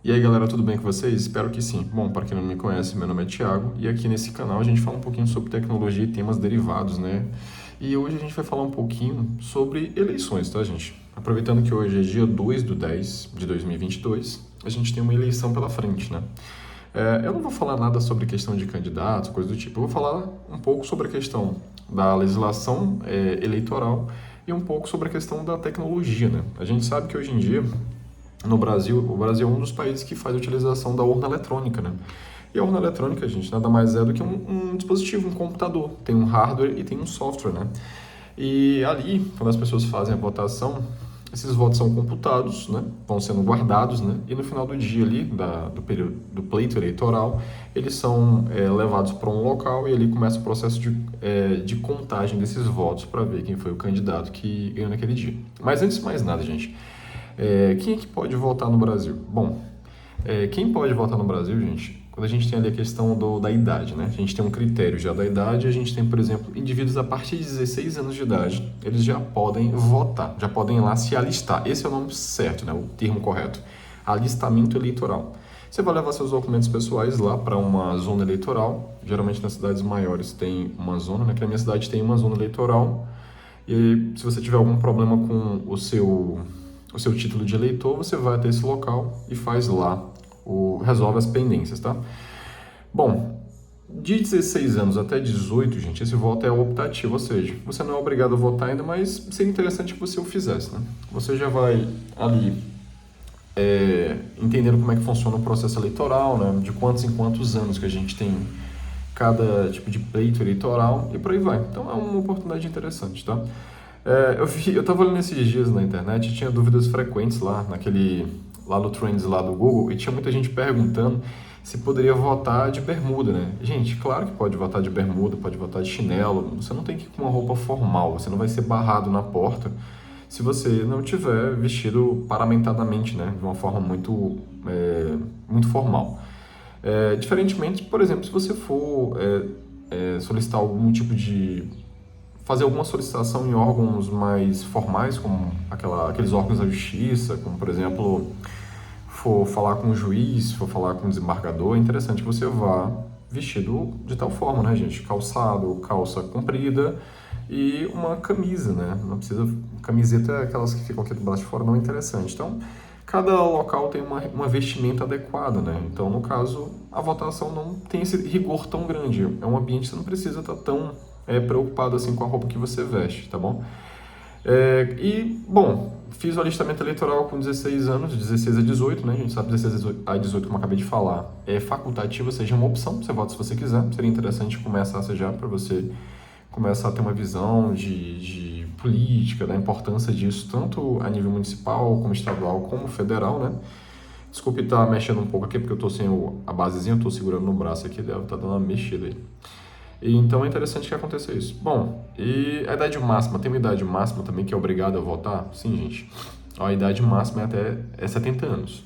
E aí galera, tudo bem com vocês? Espero que sim. Bom, para quem não me conhece, meu nome é Thiago e aqui nesse canal a gente fala um pouquinho sobre tecnologia e temas derivados, né? E hoje a gente vai falar um pouquinho sobre eleições, tá, gente? Aproveitando que hoje é dia 2 do 10 de 2022, a gente tem uma eleição pela frente, né? Eu não vou falar nada sobre questão de candidatos, coisa do tipo. Eu vou falar um pouco sobre a questão da legislação eleitoral e um pouco sobre a questão da tecnologia, né? A gente sabe que hoje em dia no Brasil, o Brasil é um dos países que faz a utilização da urna eletrônica, né? E a urna eletrônica, gente, nada mais é do que um dispositivo, um computador. Tem um hardware e tem um software, né? E ali, quando as pessoas fazem a votação, esses votos são computados, né? Vão sendo guardados, né? E no final do dia ali, do período do pleito eleitoral, eles são levados para um local e ali começa o processo de contagem desses votos para ver quem foi o candidato que ganhou naquele dia. Mas antes de mais nada, gente, quem é que pode votar no Brasil? Bom, quem pode votar no Brasil, gente, quando a gente tem ali a questão da idade, né? A gente tem um critério já da idade, a gente tem, por exemplo, indivíduos a partir de 16 anos de idade, eles já podem votar, já podem ir lá se alistar. Esse é o nome certo, né? O termo correto. Alistamento eleitoral. Você vai levar seus documentos pessoais lá para uma zona eleitoral. Geralmente nas cidades maiores tem uma zona, né? Que na minha cidade tem uma zona eleitoral. E se você tiver algum problema com o seu título de eleitor, você vai até esse local e faz lá, resolve as pendências, tá? Bom, de 16 anos até 18, gente, esse voto é optativo, ou seja, você não é obrigado a votar ainda, mas seria interessante que você o fizesse, né? Você já vai ali entendendo como é que funciona o processo eleitoral, né? De quantos em quantos anos que a gente tem cada tipo de pleito eleitoral e por aí vai. Então é uma oportunidade interessante, tá? Eu tava olhando esses dias na internet e tinha dúvidas frequentes lá no Trends lá do Google e tinha muita gente perguntando se poderia votar de bermuda, né? Gente, claro que pode votar de bermuda, pode votar de chinelo, você não tem que ir com uma roupa formal, você não vai ser barrado na porta se você não tiver vestido paramentadamente, né? De uma forma muito formal. Diferentemente, por exemplo, se você for solicitar algum tipo de fazer alguma solicitação em órgãos mais formais, como aqueles órgãos da justiça, como, por exemplo, for falar com o juiz, for falar com o desembargador, é interessante que você vá vestido de tal forma, né, gente? Calçado, calça comprida e uma camisa, né? Não precisa... Camiseta, aquelas que ficam aqui do braço de fora, não é interessante. Então, cada local tem uma vestimenta adequada, né? Então, no caso, a votação não tem esse rigor tão grande. É um ambiente que você não precisa estar tão preocupado assim com a roupa que você veste, tá bom? Bom, fiz o alistamento eleitoral com 16 anos, de 16 a 18, né? A gente sabe 16 a 18, como eu acabei de falar, é facultativo, ou seja, uma opção, você vota se você quiser. Seria interessante começar já para você começar a ter uma visão de política, da importância disso, tanto a nível municipal, como estadual, como federal, né? Desculpe estar mexendo um pouco aqui, porque eu estou sem a basezinha, eu estou segurando no braço aqui, deve estar dando uma mexida aí. E então é interessante que aconteça isso. Bom, e a idade máxima, tem uma idade máxima também que é obrigado a votar? Sim, gente. A idade máxima é 70 anos.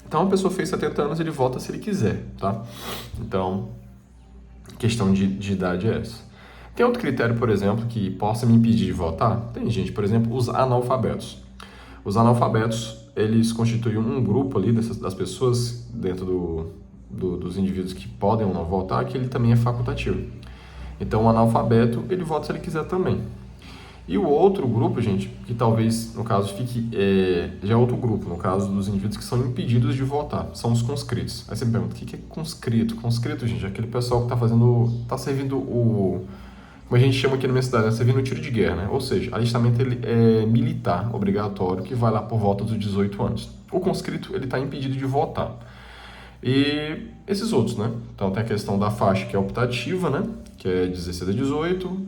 Então a pessoa fez 70 anos, ele vota se ele quiser, tá? Então, questão de idade é essa. Tem outro critério, por exemplo, que possa me impedir de votar? Tem, gente, por exemplo, os analfabetos. Os analfabetos, eles constituem um grupo ali das pessoas dentro dos indivíduos que podem ou não votar, que ele também é facultativo. Então, o analfabeto, ele vota se ele quiser também. E o outro grupo, gente, que talvez, no caso, já é outro grupo, no caso dos indivíduos que são impedidos de votar, são os conscritos. Aí você me pergunta, o que é conscrito? Conscrito, gente, é aquele pessoal que está servindo como a gente chama aqui na minha cidade, servindo o tiro de guerra, né? Ou seja, alistamento ele é militar, obrigatório, que vai lá por volta dos 18 anos. O conscrito, ele está impedido de votar. E esses outros, né? Então tem a questão da faixa que é optativa, né? Que é 16 a 18,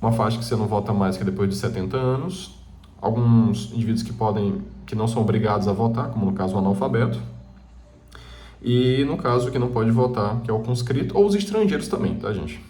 uma faixa que você não vota mais que é depois de 70 anos, alguns indivíduos que não são obrigados a votar, como no caso o analfabeto, e no caso que não pode votar, que é o conscrito, ou os estrangeiros também, tá, gente?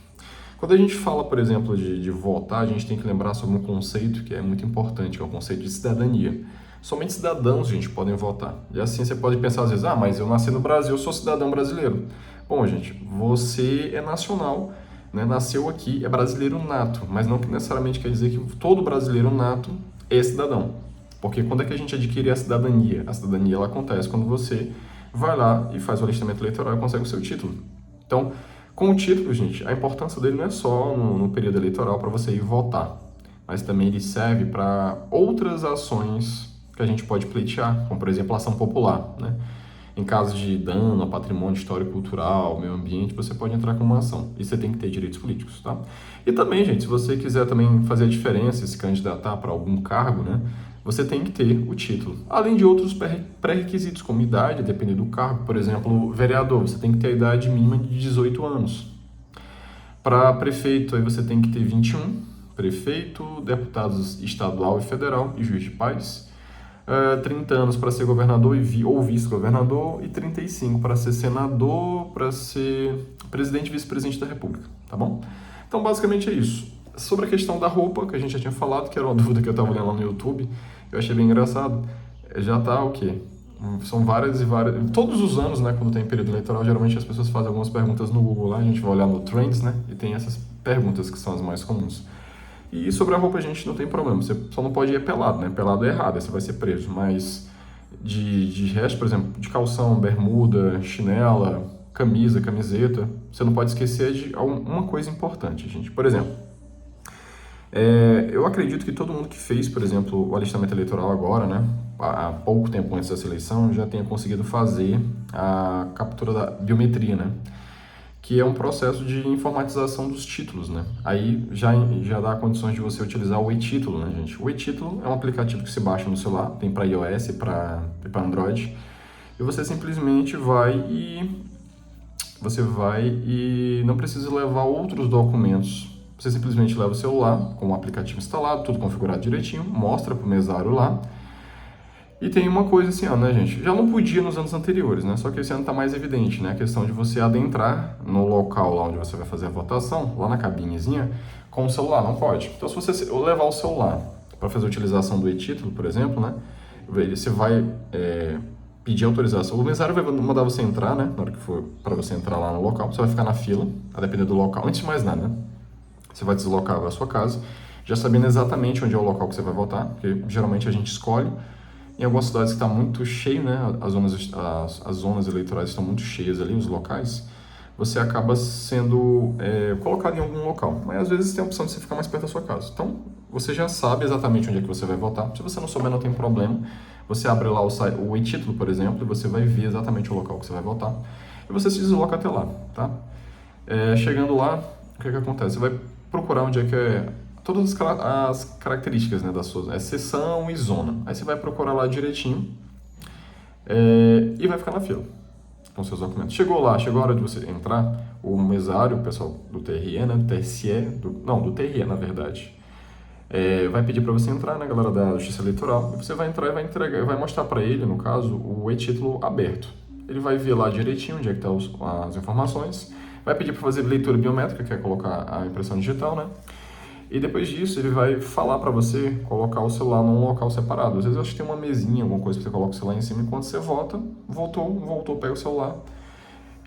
Quando a gente fala, por exemplo, de votar, a gente tem que lembrar sobre um conceito que é muito importante, que é o conceito de cidadania. Somente cidadãos, gente, podem votar. E assim você pode pensar às vezes, mas eu nasci no Brasil, eu sou cidadão brasileiro. Bom, gente, você é nacional, né? Nasceu aqui, é brasileiro nato, mas não necessariamente quer dizer que todo brasileiro nato é cidadão. Porque quando é que a gente adquire a cidadania? A cidadania ela acontece quando você vai lá e faz o alistamento eleitoral e consegue o seu título. Então, com o título, gente, a importância dele não é só no período eleitoral para você ir votar, mas também ele serve para outras ações que a gente pode pleitear, como por exemplo a ação popular, né? Em caso de dano a patrimônio histórico, cultural, meio ambiente, você pode entrar com uma ação. E você tem que ter direitos políticos, tá? E também, gente, se você quiser também fazer a diferença e se candidatar para algum cargo, né? Você tem que ter o título. Além de outros pré-requisitos, como idade, dependendo do cargo. Por exemplo, vereador, você tem que ter a idade mínima de 18 anos. Para prefeito, aí você tem que ter 21. Prefeito, deputados estadual e federal e juiz de paz. 30 anos para ser governador ou vice-governador e 35 para ser senador, para ser presidente e vice-presidente da República, tá bom? Então, basicamente é isso. Sobre a questão da roupa, que a gente já tinha falado, que era uma dúvida que eu estava lendo lá no YouTube, eu achei bem engraçado. Já tá o quê? São várias e várias... Todos os anos, né, quando tem período eleitoral, geralmente as pessoas fazem algumas perguntas no Google lá, a gente vai olhar no Trends, né, e tem essas perguntas que são as mais comuns. E sobre a roupa a gente não tem problema, você só não pode ir pelado, né? Pelado é errado, aí você vai ser preso. Mas de resto, por exemplo, de calção, bermuda, chinela, camisa, camiseta, você não pode esquecer de uma coisa importante, gente. Por exemplo, eu acredito que todo mundo que fez, por exemplo, o alistamento eleitoral agora, né? Há pouco tempo antes dessa eleição, já tenha conseguido fazer a captura da biometria, né? Que é um processo de informatização dos títulos, né? Aí já dá condições de você utilizar o e-título, né, gente? O e-título é um aplicativo que se baixa no celular, tem para iOS e para Android, e você simplesmente você vai e não precisa levar outros documentos. Você simplesmente leva o celular com o aplicativo instalado, tudo configurado direitinho, mostra para o mesário lá. E tem uma coisa esse ano, né, gente? Já não podia nos anos anteriores, né? Só que esse ano está mais evidente, né? A questão de você adentrar no local lá onde você vai fazer a votação, lá na cabinezinha, com o celular, não pode. Então, se você levar o celular para fazer a utilização do e-título, por exemplo, né? Você vai pedir autorização. O mesário vai mandar você entrar, né? Na hora que for para você entrar lá no local, você vai ficar na fila, a depender do local. Antes de mais nada, né? Você vai deslocar para a sua casa, já sabendo exatamente onde é o local que você vai votar, porque geralmente a gente escolhe. Em algumas cidades que está muito cheio, né, as zonas eleitorais estão muito cheias ali, os locais, você acaba sendo colocado em algum local. Mas às vezes tem a opção de você ficar mais perto da sua casa. Então, você já sabe exatamente onde é que você vai votar. Se você não souber, não tem problema. Você abre lá o e-título, por exemplo, e você vai ver exatamente o local que você vai votar. E você se desloca até lá, tá? Chegando lá, o que é que acontece? Você vai procurar onde é que todas as características, né, das suas, seção e zona. Aí você vai procurar lá direitinho e vai ficar na fila com seus documentos. Chegou a hora de você entrar, o mesário, o pessoal do TRE, né, do TSE, do TRE, na verdade, vai pedir para você entrar, né, galera da Justiça Eleitoral, e você vai entrar e vai entregar, vai mostrar para ele, no caso, o e-título aberto. Ele vai ver lá direitinho onde é que estão as informações, vai pedir para fazer leitura biométrica, que é colocar a impressão digital, né? E depois disso, ele vai falar para você colocar o celular num local separado. Às vezes eu acho que tem uma mesinha, alguma coisa que você coloca o celular em cima. Enquanto você voltou, pega o celular.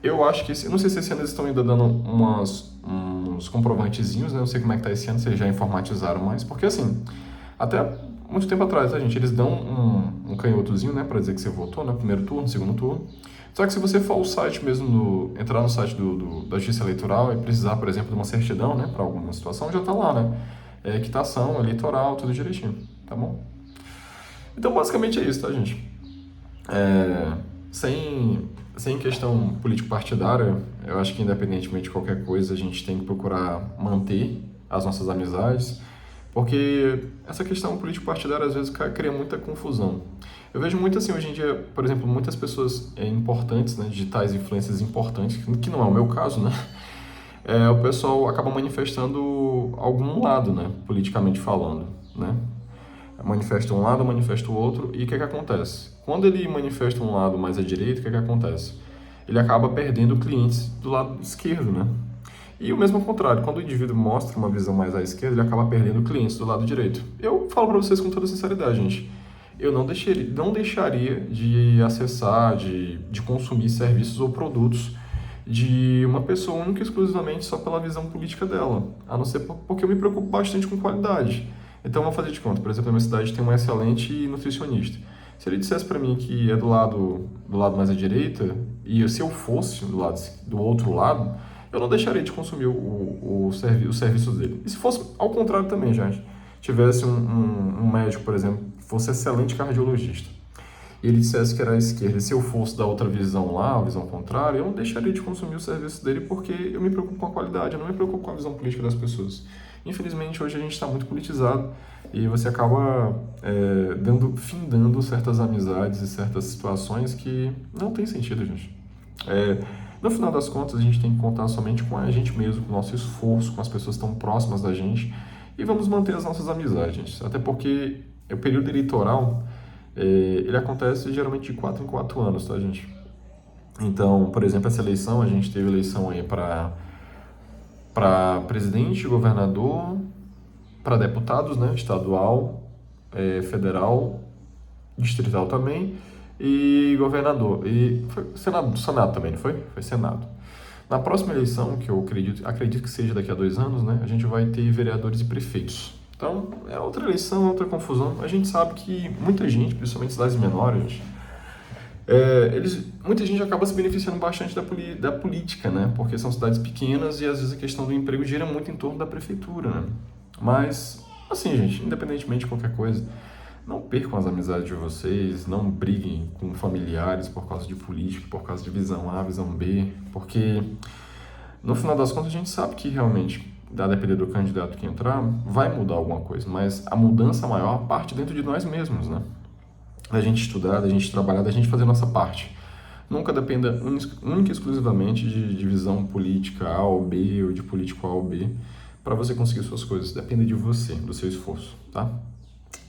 Eu acho que, não sei se esse ano eles estão ainda dando uns comprovantezinhos, né? Não sei como é que tá esse ano, se eles já informatizaram mais. Porque assim, até muito tempo atrás, tá, gente? Eles dão um canhotozinho, né? Para dizer que você votou, né? Primeiro turno, segundo turno. Só que se você for ao site mesmo, entrar no site da Justiça Eleitoral e precisar, por exemplo, de uma certidão, né, para alguma situação, já está lá, né? Quitação, eleitoral, tudo direitinho, tá bom? Então, basicamente é isso, tá, gente? Sem questão político-partidária, eu acho que independentemente de qualquer coisa, a gente tem que procurar manter as nossas amizades, porque essa questão político-partidária às vezes cria muita confusão. Eu vejo muito assim, hoje em dia, por exemplo, muitas pessoas importantes, né, digitais, influências importantes, que não é o meu caso, né? O pessoal acaba manifestando algum lado, né, politicamente falando, né? Manifesta um lado, manifesta o outro, e o que acontece? Quando ele manifesta um lado mais à direita, o que acontece? Ele acaba perdendo clientes do lado esquerdo, né? E o mesmo ao contrário, quando o indivíduo mostra uma visão mais à esquerda, ele acaba perdendo clientes do lado direito. Eu falo para vocês com toda sinceridade, gente. Eu não deixaria de acessar, de consumir serviços ou produtos de uma pessoa única e exclusivamente só pela visão política dela, a não ser porque eu me preocupo bastante com qualidade. Então, vou fazer de conta. Por exemplo, na minha cidade tem um excelente nutricionista. Se ele dissesse para mim que é do lado mais à direita, e se eu fosse do outro lado, eu não deixaria de consumir os serviços dele. E se fosse ao contrário também, gente, tivesse um médico, por exemplo, que fosse excelente cardiologista, e ele dissesse que era à esquerda, e se eu fosse da outra visão lá, a visão contrária, eu não deixaria de consumir o serviço dele porque eu me preocupo com a qualidade, eu não me preocupo com a visão política das pessoas. Infelizmente, hoje a gente está muito politizado e você acaba findando certas amizades e certas situações que não tem sentido, gente. No final das contas, a gente tem que contar somente com a gente mesmo, com o nosso esforço, com as pessoas que estão próximas da gente e vamos manter as nossas amizades, gente. Até porque o período eleitoral, ele acontece geralmente de 4 em 4 anos, tá, gente? Então, por exemplo, essa eleição, a gente teve eleição aí para presidente, governador, para deputados, né, estadual, federal, distrital também, e governador. E foi Senado também, não foi? Foi Senado. Na próxima eleição, que eu acredito que seja daqui a 2 anos, né, a gente vai ter vereadores e prefeitos. Então, é outra eleição, outra confusão. A gente sabe que muita gente, principalmente cidades menores, muita gente acaba se beneficiando bastante da política, né? Porque são cidades pequenas e às vezes a questão do emprego gira muito em torno da prefeitura, né? Mas, assim, gente, independentemente de qualquer coisa, não percam as amizades de vocês, não briguem com familiares por causa de política, por causa de visão A, visão B, porque no final das contas a gente sabe que realmente, a depender do candidato que entrar, vai mudar alguma coisa, mas a mudança maior parte dentro de nós mesmos, né? Da gente estudar, da gente trabalhar, da gente fazer a nossa parte. Nunca dependa única e exclusivamente de visão política A ou B, ou de político A ou B, para você conseguir suas coisas. Depende de você, do seu esforço, tá?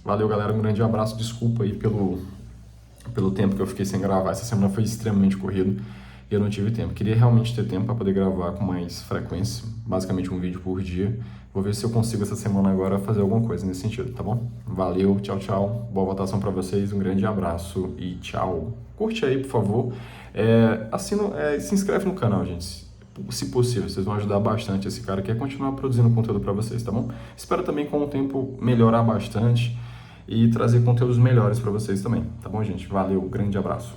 Valeu, galera. Um grande abraço. Desculpa aí pelo tempo que eu fiquei sem gravar. Essa semana foi extremamente corrido e eu não tive tempo. Queria realmente ter tempo para poder gravar com mais frequência, basicamente um vídeo por dia. Vou ver se eu consigo essa semana agora fazer alguma coisa nesse sentido, tá bom? Valeu, tchau, tchau. Boa votação para vocês, um grande abraço e tchau. Curte aí, por favor. Se inscreve no canal, gente. Se possível, vocês vão ajudar bastante esse cara que quer continuar produzindo conteúdo para vocês, tá bom? Espero também com o tempo melhorar bastante e trazer conteúdos melhores para vocês também, tá bom, gente? Valeu, grande abraço.